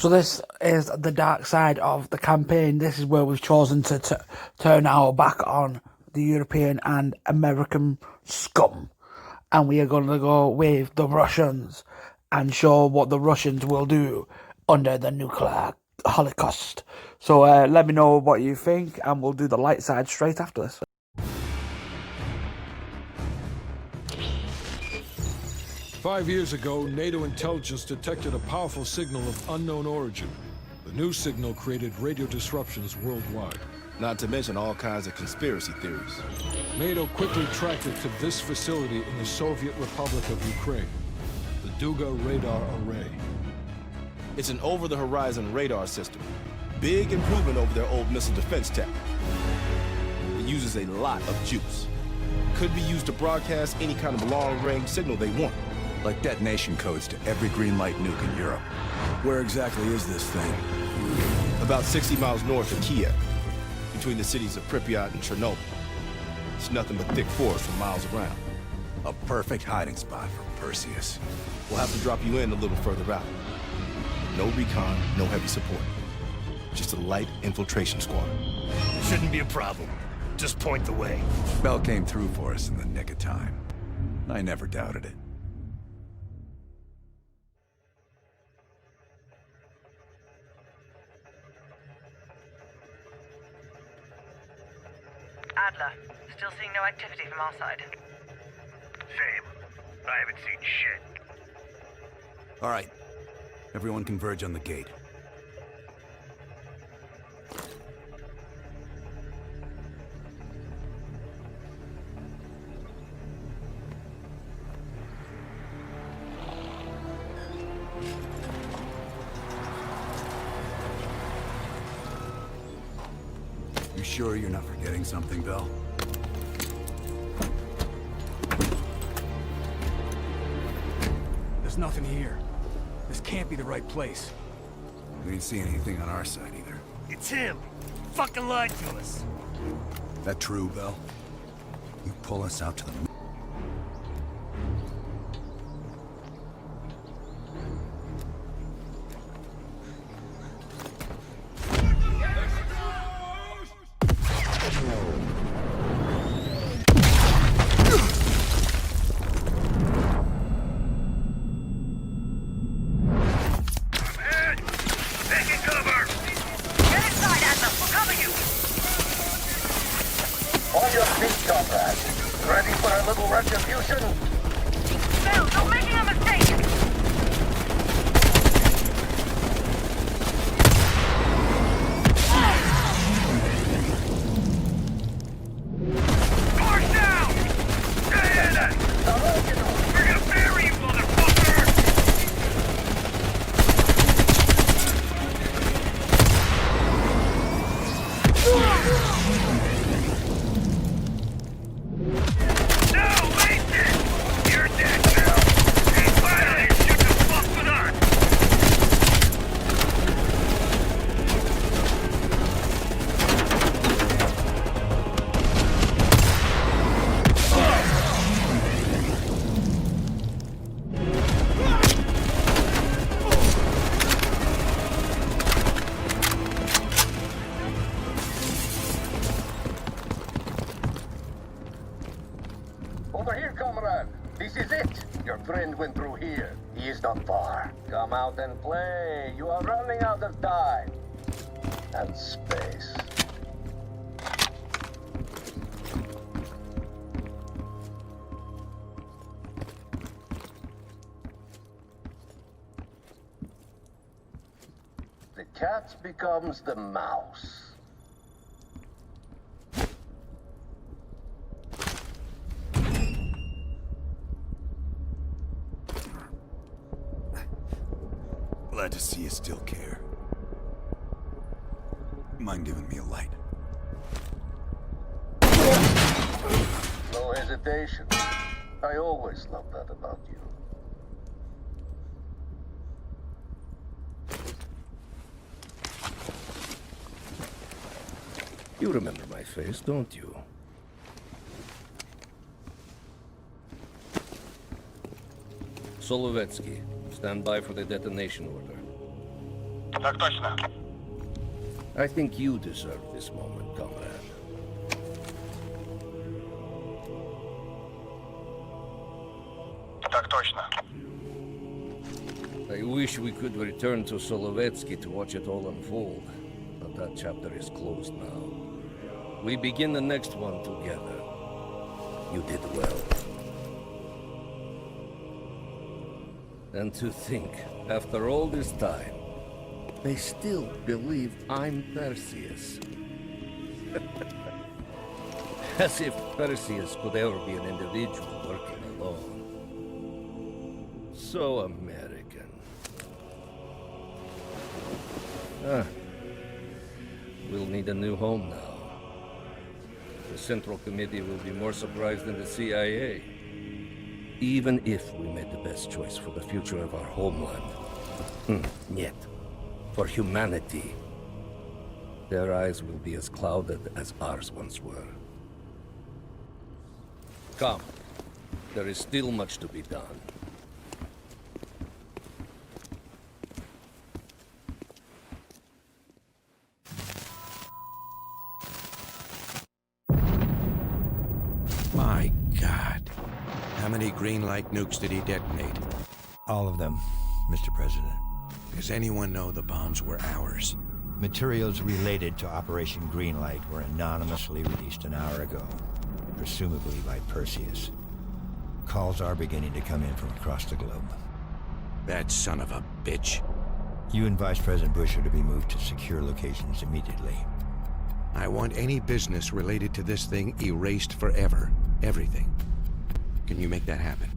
So this is the dark side of the campaign. This is where we've chosen to turn our back on the European and American scum. And we are going to go with the Russians and show what the Russians will do under the nuclear holocaust. So let me know what you think, and we'll do the light side straight after this. Five years ago, NATO intelligence detected a powerful signal of unknown origin. The new signal created radio disruptions worldwide. Not to mention all kinds of conspiracy theories. NATO quickly tracked it to this facility in the Soviet Republic of Ukraine, the Duga Radar Array. It's an over-the-horizon radar system. Big improvement over their old missile defense tech. It uses a lot of juice. Could be used to broadcast any kind of long-range signal they want. Like detonation codes to every green light nuke in Europe. Where exactly is this thing? About 60 miles north of Kiev, between the cities of Pripyat and Chernobyl. It's nothing but thick forest for miles around. A perfect hiding spot for Perseus. We'll have to drop you in a little further out. No recon, no heavy support. Just a light infiltration squad. Shouldn't be a problem. Just point the way. Bell came through for us in the nick of time. I never doubted it. Adler, still seeing no activity from our side. Same. I haven't seen shit. All right. Everyone converge on the gate. You sure you're not forgetting something, Bell? There's nothing here. This can't be the right place. We ain't seeing anything on our side either. It's him. Fucking lied to us. That true, Bell? You pull us out to the... On your feet, comrades. Ready for a little retribution? Bill, you're making a mistake! March down! Stay in it! We're gonna bury you, motherfucker! No, Mason! You're dead, Bill! And finally, shoot the fuck with us! Over here, comrade. This is it. Your friend went through here. He is not far. Come out and play. You are running out of time. And space. The cat becomes the mouse. Glad to see you still care. Mind giving me a light? No hesitation. I always loved that about you. You remember my face, don't you? Solovetsky, stand by for the detonation order. Так точно. I think you deserve this moment, comrade. Так точно. I wish we could return to Solovetsky to watch it all unfold, but that chapter is closed now. We begin the next one together. You did well. And to think, after all this time, they still believe I'm Perseus. As if Perseus could ever be an individual working alone. So American. We'll need a new home now. The Central Committee will be more surprised than the CIA. Even if we made the best choice for the future of our homeland. Yet, for humanity, their eyes will be as clouded as ours once were. Come, there is still much to be done. My God. How many green light nukes did he detonate? All of them, Mr. President. Does anyone know the bombs were ours? Materials related to Operation Greenlight were anonymously released an hour ago, presumably by Perseus. Calls are beginning to come in from across the globe. That son of a bitch. You and Vice President Bush are to be moved to secure locations immediately. I want any business related to this thing erased forever. Everything. Can you make that happen?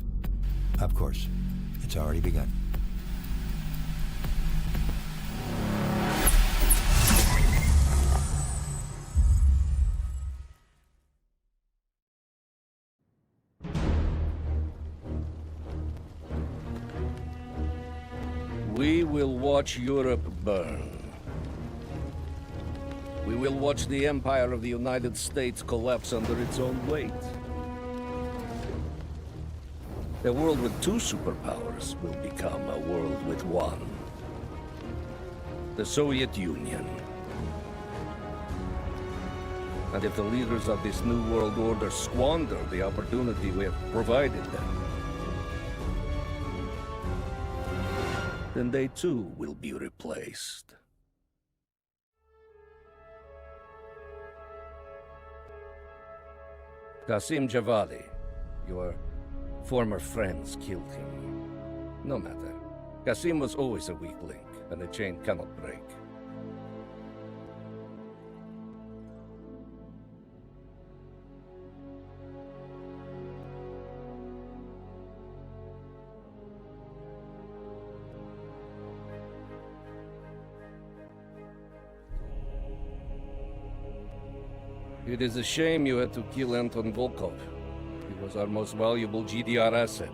Of course. It's already begun. We will watch Europe burn. We will watch the empire of the United States collapse under its own weight. A world with two superpowers will become a world with one. The Soviet Union. And if the leaders of this new world order squander the opportunity we have provided them, then they too will be replaced. Qasim Javadi, your former friends killed him. No matter. Qasim was always a weak link, and the chain cannot break. It is a shame you had to kill Anton Volkov. He was our most valuable GDR asset.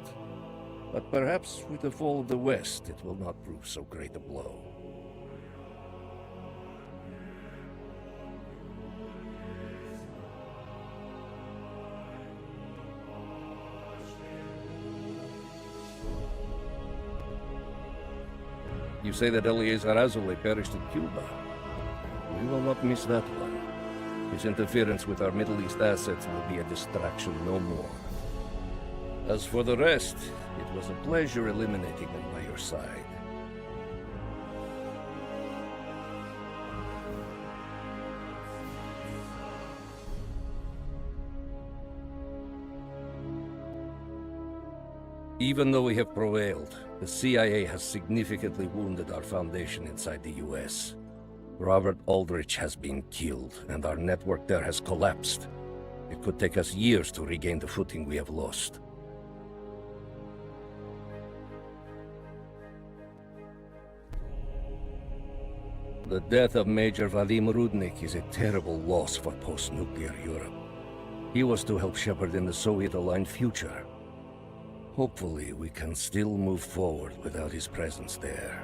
But perhaps with the fall of the West, it will not prove so great a blow. You say that Eleazar Azoulay perished in Cuba. We will not miss that one. His interference with our Middle East assets will be a distraction no more. As for the rest, it was a pleasure eliminating them by your side. Even though we have prevailed, the CIA has significantly wounded our foundation inside the US. Robert Aldrich has been killed, and our network there has collapsed. It could take us years to regain the footing we have lost. The death of Major Vadim Rudnik is a terrible loss for post-nuclear Europe. He was to help shepherd in the Soviet-aligned future. Hopefully, we can still move forward without his presence there.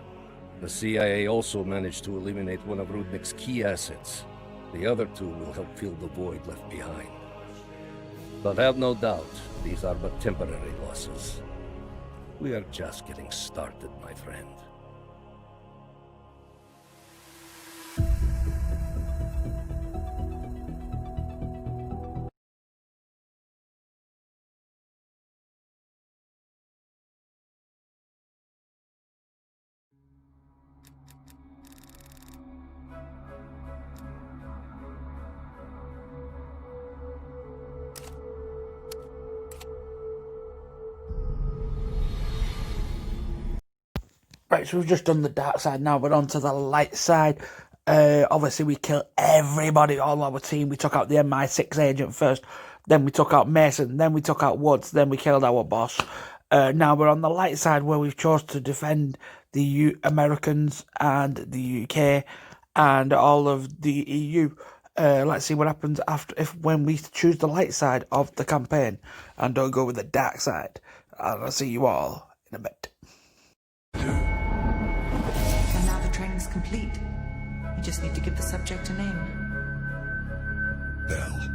The CIA also managed to eliminate one of Rudnik's key assets. The other two will help fill the void left behind. But have no doubt, these are but temporary losses. We are just getting started, my friend. Right, so we've just done the dark side, now we're on to the light side. Obviously, we killed everybody, all our team. We took out the MI6 agent first, then we took out Mason, then we took out Woods, then we killed our boss. Now we're on the light side where we've chose to defend the Americans and the UK and all of the EU. Let's see what happens when we choose the light side of the campaign and don't go with the dark side. And I'll see you all in a bit. And now the training's complete. You just need to give the subject a name. Bell.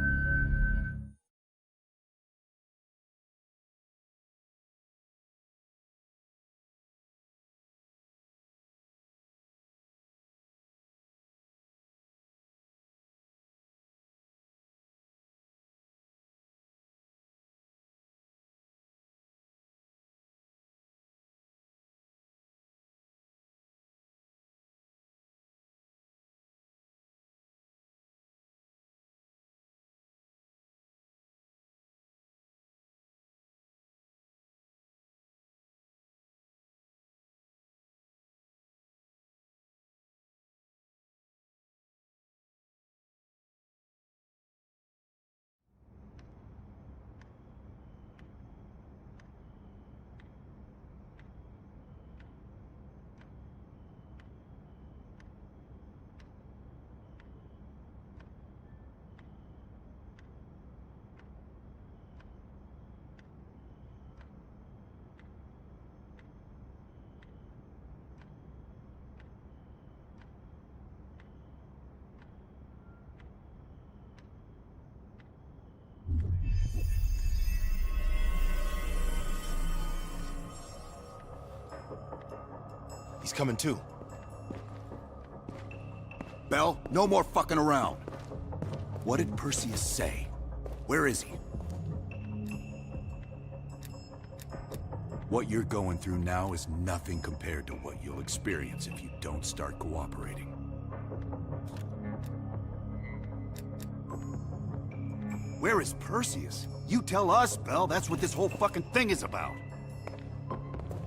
He's coming too. Bell, no more fucking around. What did Perseus say? Where is he? What you're going through now is nothing compared to what you'll experience if you don't start cooperating. Where is Perseus? You tell us, Bell. That's what this whole fucking thing is about.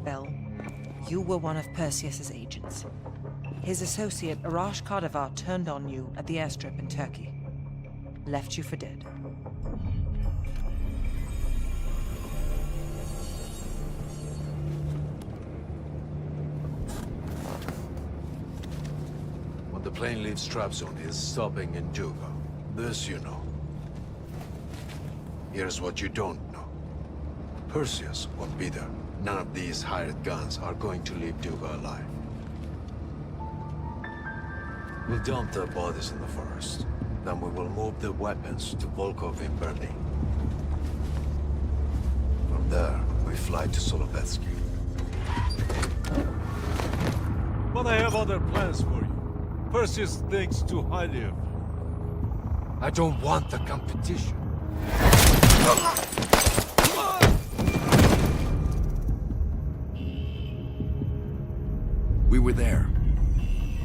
Bell, you were one of Perseus's agents. His associate, Arash Kardavar, turned on you at the airstrip in Turkey. Left you for dead. When the plane leaves Trabzon, he's stopping in Juga. This you know. Here's what you don't know. Perseus won't be there. None of these hired guns are going to leave Juga alive. We'll dump their bodies in the forest. Then we will move the weapons to Volkov in Berlin. From there, we fly to Solovetsky. But I have other plans for you. Perseus thinks too highly of you. I don't want the competition. We were there.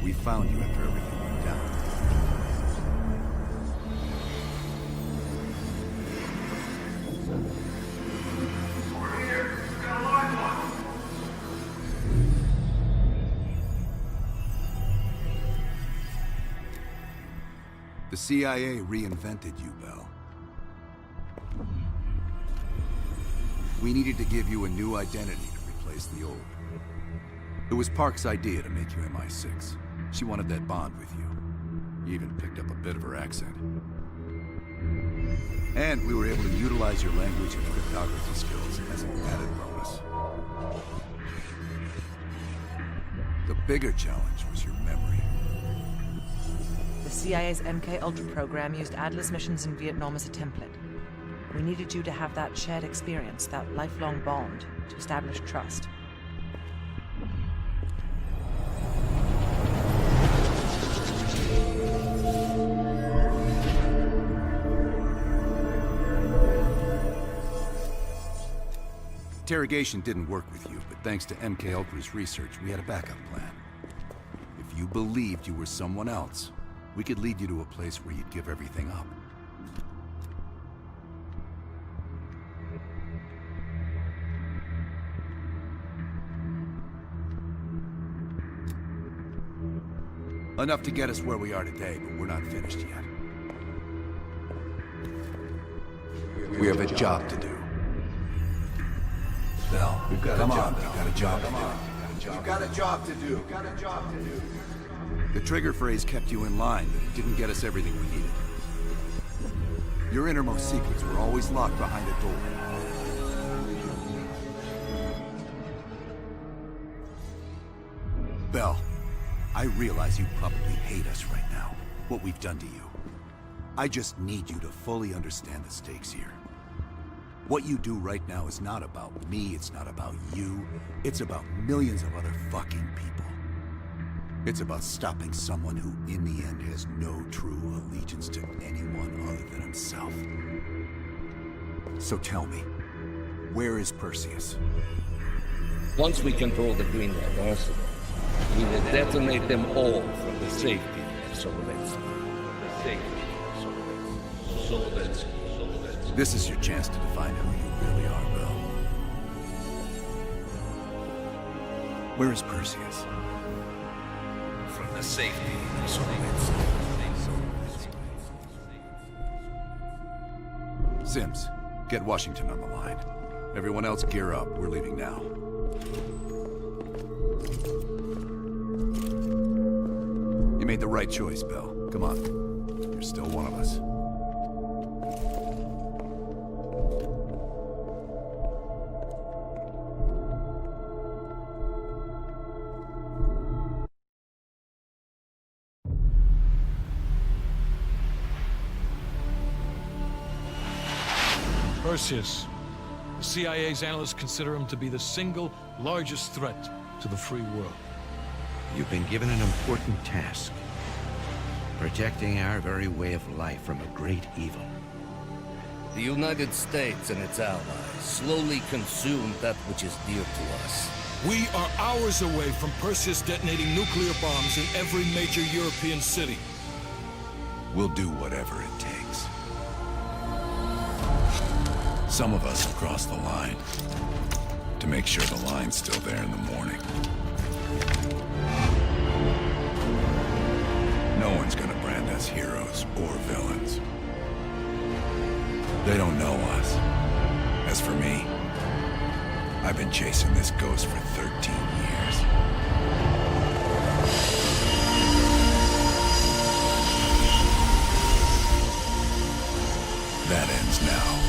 We found you after everything went down. The CIA reinvented you, Bell. We needed to give you a new identity to replace the old. It was Park's idea to make you MI6. She wanted that bond with you. You even picked up a bit of her accent. And we were able to utilize your language and cryptography skills as an added bonus. The bigger challenge was your memory. The CIA's MK-Ultra program used Atlas missions in Vietnam as a template. We needed you to have that shared experience, that lifelong bond, to establish trust. Interrogation didn't work with you, but thanks to MK-Ultra's research, we had a backup plan. If you believed you were someone else, we could lead you to a place where you'd give everything up. Enough to get us where we are today, but we're not finished yet. We have a job to do. Bell, come on, we've got a job to do. You've got a job to do. Got a job to do. The trigger phrase kept you in line, but it didn't get us everything we needed. Your innermost secrets were always locked behind a door. Bell, I realize you probably hate us right now, what we've done to you. I just need you to fully understand the stakes here. What you do right now is not about me, it's not about you, it's about millions of other fucking people. It's about stopping someone who, in the end, has no true allegiance to anyone other than himself. So tell me, where is Perseus? Once we control the Greenlight arsenal, we will detonate them all from the safety of Solovetsky. This is your chance to define who you really are, Bell. Where is Perseus? From the safety of Solovetsky. Sims, get Washington on the line. Everyone else gear up. We're leaving now. You made the right choice, Bell. Come on. You're still one of us. Perseus. The CIA's analysts consider him to be the single largest threat to the free world. You've been given an important task. Protecting our very way of life from a great evil. The United States and its allies slowly consume that which is dear to us. We are hours away from Perseus detonating nuclear bombs in every major European city. We'll do whatever it takes. Some of us have crossed the line to make sure the line's still there in the morning. No one's gonna brand us heroes or villains. They don't know us. As for me, I've been chasing this ghost for 13 years. That ends now.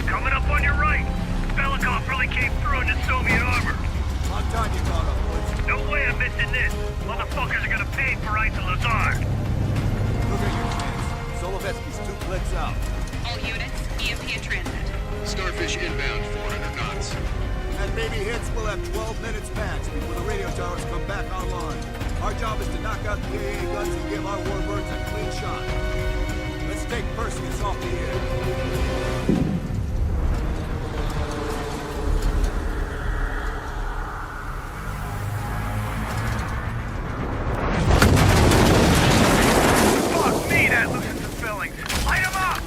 Coming up on your right. Belikov really came through in the Soviet armor. On time you caught up, Woods. No way I'm missing this. Motherfuckers are gonna pay for Isa Lazar. Look at your chance. Solovetsky's 2 clicks out. All units, EMP in transit. Starfish inbound, 400 knots. At baby hits, we'll have 12 minutes max before the radio towers come back online. Our job is to knock out the AA guns and give our warbirds a clean shot. Let's take Perseus off the air. Fuck me, that loosens the fillings. Light them up!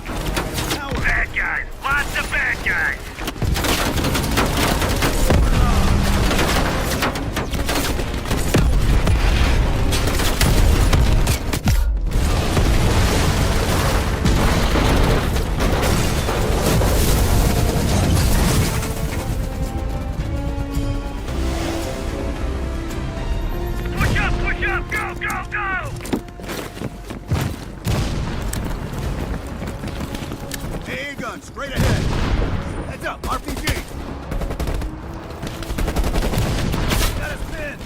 Bad guys. Lots of bad guys. Push up, go, go, go! AA gun, straight ahead. Heads up, RPG. Got us pinned.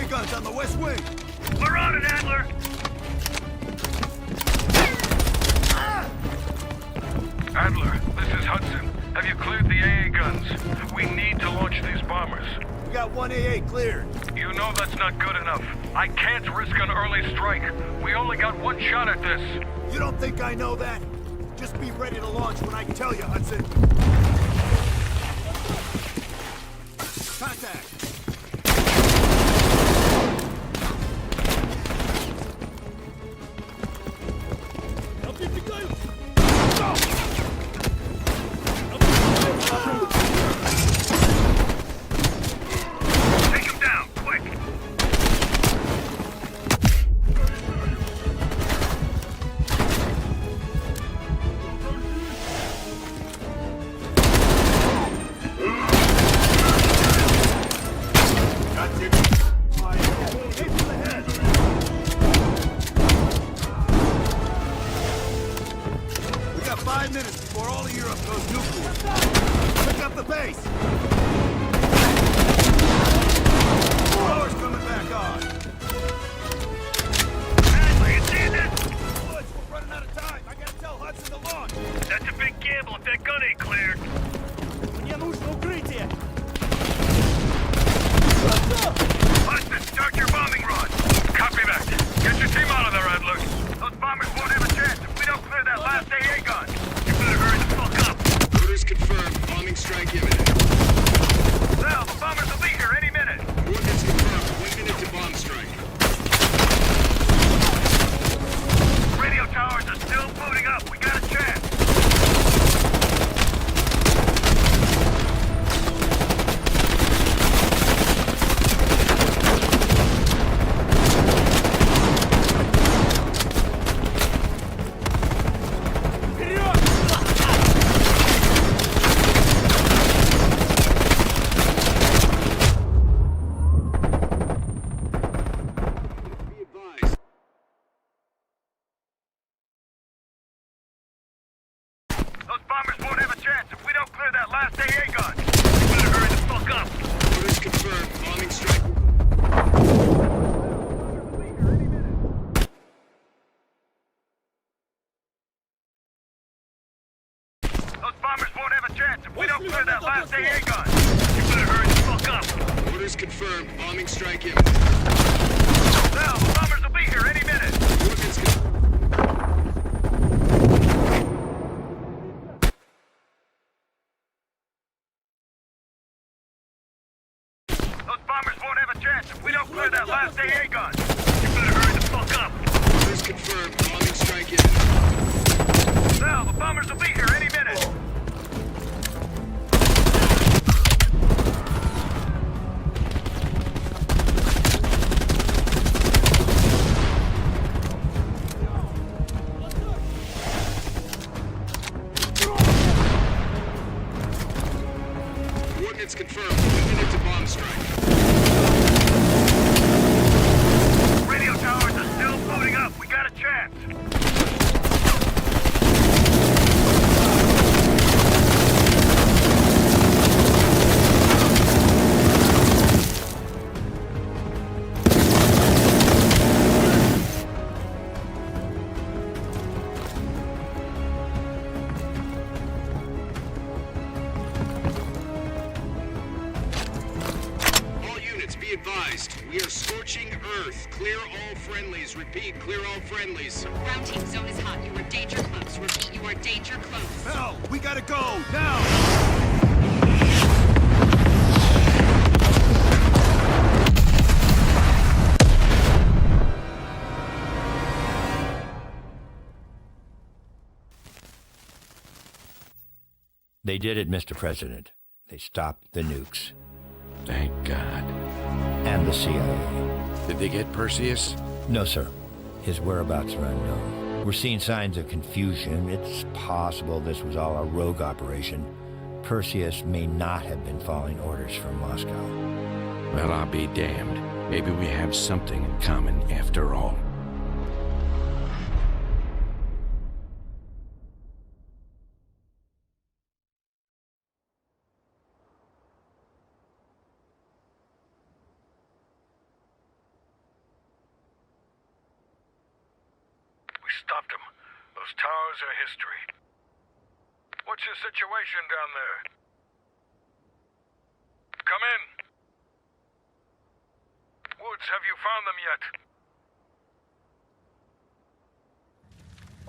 guns on the west wing! We're on it, Adler! Adler, this is Hudson. Have you cleared the AA guns? We need to launch these bombers. We got one AA cleared. You know that's not good enough. I can't risk an early strike. We only got one shot at this. You don't think I know that? Just be ready to launch when I tell you, Hudson. Contact! Take him down, quick! We got 5 minutes before all of Europe goes nuclear. Pick up the pace! Power's coming back on. Adler, you see this? Woods, we're running out of time. I gotta tell Hudson to launch. That's a big gamble if that gun ain't cleared. Hudson, start your bombing run. Copy that. Get your team out of there, Adler. Those bombers won't have a chance if we don't clear that last AA gun. You better hurry the fuck up. Orders confirmed. Bombing strike imminent. Sal, the bombers will be here any minute. Coordinates confirmed. 1 minute to bomb strike. Radio towers are still booting up. We got a chance. Those bombers won't have a chance if we don't clear that last AA gun. You better hurry the fuck up. Orders confirmed. Bombing strike. Those bombers won't have a chance if we don't clear that last AA gun. You better hurry the fuck up. Orders confirmed. Bombing strike imminent. Sal, the bombers will be here any minute. Coordinates confirmed. Those bombers won't have a chance if we don't clear that last AA gun. You better hurry the fuck up. Orders confirmed. Bombing strike imminent. Sal, the bombers will be here any minute. Coordinates confirmed. 1 minute to bomb strike. Radio towers are still booting up. We got a chance. All units, be advised. We are scorching Earth. Clear all friendlies. Repeat, clear all friendlies. Ground team, zone is hot. You are danger close. Repeat, you are danger close. Hell, we gotta go, now! They did it, Mr. President. They stopped the nukes. Thank God. And the CIA. Did they get Perseus? No, sir. His whereabouts are unknown. We're seeing signs of confusion. It's possible this was all a rogue operation. Perseus may not have been following orders from Moscow. Well, I'll be damned. Maybe we have something in common after all. stopped them. Those towers are history. What's your situation down there? Come in. Woods, have you found them yet?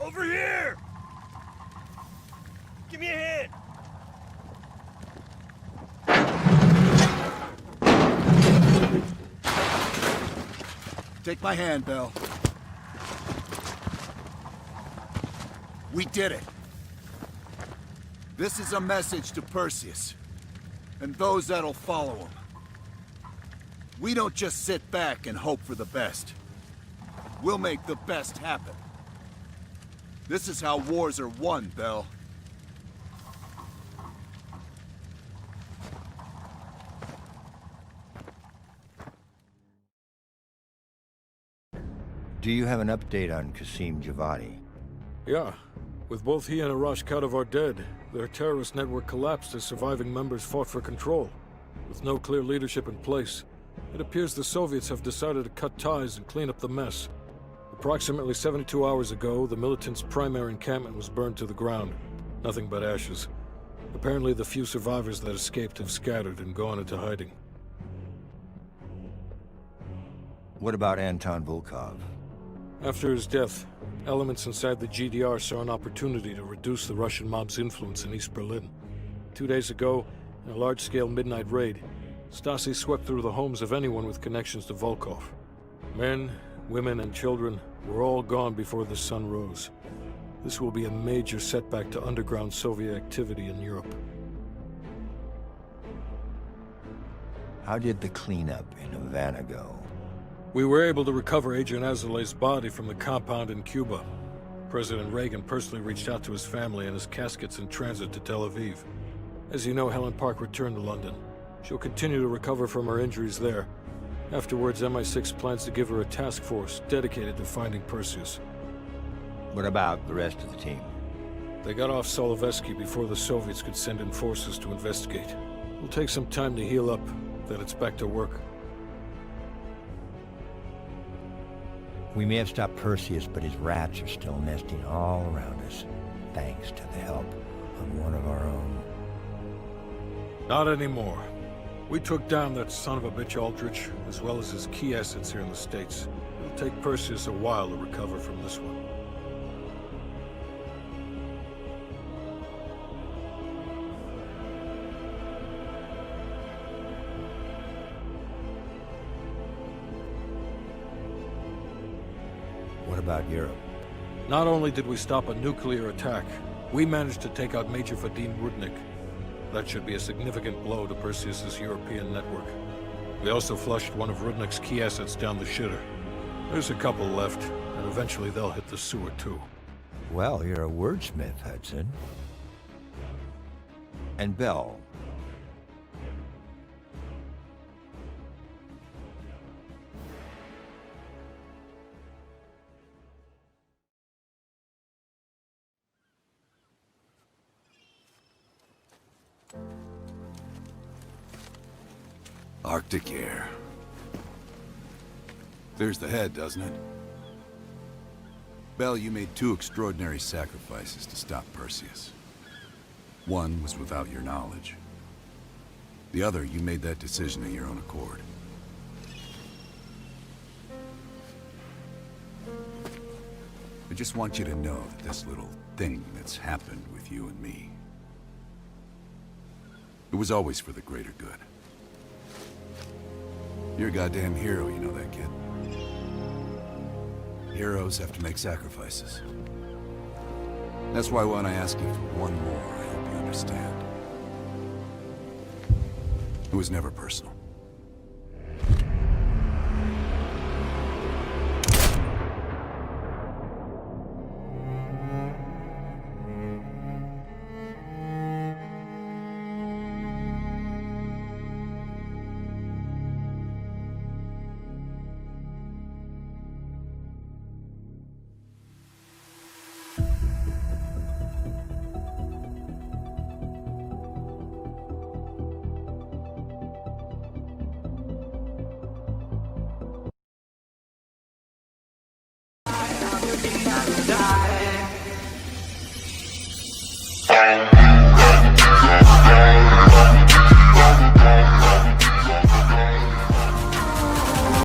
Over here! Give me a hand! Take my hand, Bell. We did it. This is a message to Perseus, and those that'll follow him. We don't just sit back and hope for the best. We'll make the best happen. This is how wars are won, Bell. Do you have an update on Qasim Javadi? Yeah. With both he and Arash Kadivar dead, their terrorist network collapsed as surviving members fought for control. With no clear leadership in place, it appears the Soviets have decided to cut ties and clean up the mess. Approximately 72 hours ago, the militants' primary encampment was burned to the ground. Nothing but ashes. Apparently the few survivors that escaped have scattered and gone into hiding. What about Anton Volkov? After his death, elements inside the GDR saw an opportunity to reduce the Russian mob's influence in East Berlin. 2 days ago, in a large-scale midnight raid, Stasi swept through the homes of anyone with connections to Volkov. Men, women, and children were all gone before the sun rose. This will be a major setback to underground Soviet activity in Europe. How did the cleanup in Havana go? We were able to recover Adrian Azoulay's body from the compound in Cuba. President Reagan personally reached out to his family, and his casket's in transit to Tel Aviv. As you know, Helen Park returned to London. She'll continue to recover from her injuries there. Afterwards, MI6 plans to give her a task force dedicated to finding Perseus. What about the rest of the team? They got off Solovetsky before the Soviets could send in forces to investigate. It'll take some time to heal up, then it's back to work. We may have stopped Perseus, but his rats are still nesting all around us, thanks to the help of one of our own. Not anymore. We took down that son of a bitch Aldrich, as well as his key assets here in the States. It'll take Perseus a while to recover from this one. What about Europe? Not only did we stop a nuclear attack, we managed to take out Major Vadim Rudnik. That should be a significant blow to Perseus's European network. We also flushed one of Rudnik's key assets down the shitter. There's a couple left, and eventually they'll hit the sewer too. Well, you're a wordsmith, Hudson. And Bell. Arctic air. There's the head, doesn't it? Bell, you made 2 extraordinary sacrifices to stop Perseus. One was without your knowledge. The other, you made that decision of your own accord. I just want you to know that this little thing that's happened with you and me, it was always for the greater good. You're a goddamn hero, you know that, kid. Heroes have to make sacrifices. That's why when I ask you for one more, I hope you understand. It was never personal. Bye.